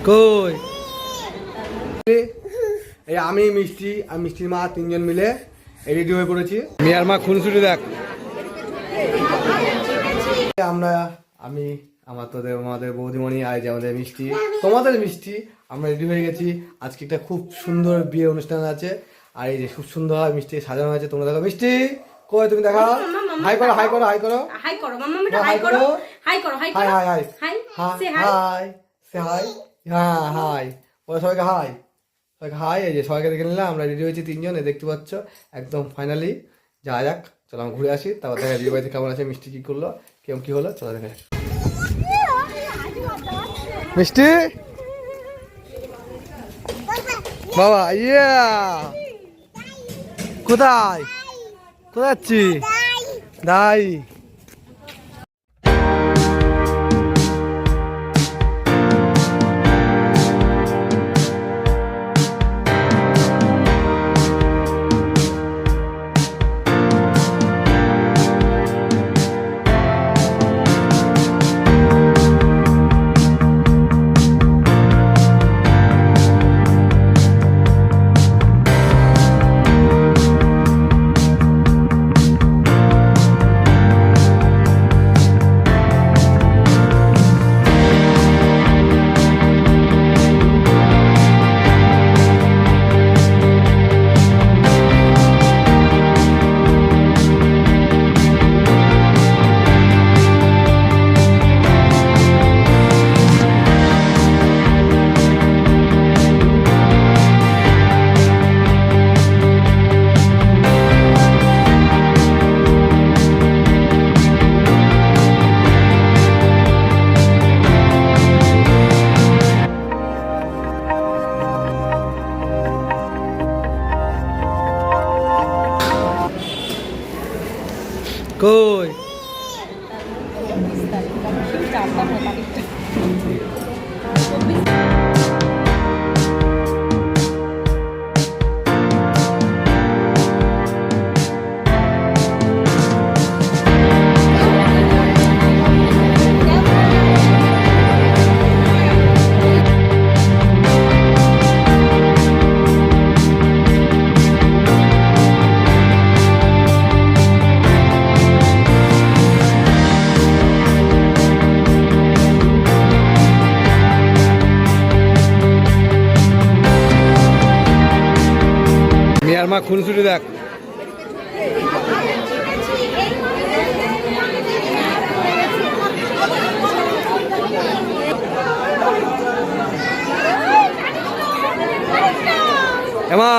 কই এই আমি মিষ্টি আর মিষ্টির মা তিনজন মিলে রেডি হয়ে পড়েছি। মেয়ের মা খুনসুটি দেখ। আমি আমার তোদের আমাদের বৌদিমণি আর যে আমাদের মিষ্টি তোমাদের মিষ্টি আমরা রেডি হয়ে গেছি। আজকে একটা খুব সুন্দর বিয়ে অনুষ্ঠান আছে আর এই যে খুব সুন্দর মিষ্টি সাজানো হয়েছে। তোমরা দেখো মিষ্টি কই তুমি দেখাও। হাই করো হাই করো হাই করো হাই করো মাম্মা এটা হাই করো হাই করো hi hi hi hi hi সে হাই সে হাই হ্যাঁ হাই বলো সবাইকে হাই সবাইকে হাই। এই যে সবাইকে দেখে নিলাম আমরা রেডি হয়েছি তিনজন দেখতে পাচ্ছ একদম ফাইনালি। যা যাক চলো আমরা ঘুরে আসি তারপর দেখা রেডি বাড়িতে কেমন আছে মিষ্টি কি করলো কেমন কি হলো চলো দেখা যাক। মিষ্টি বাবা ইয়া কোথায় কোথায় যাচ্ছি দাই। কই মেয়ের মা খুনসুটি দেখ। এমা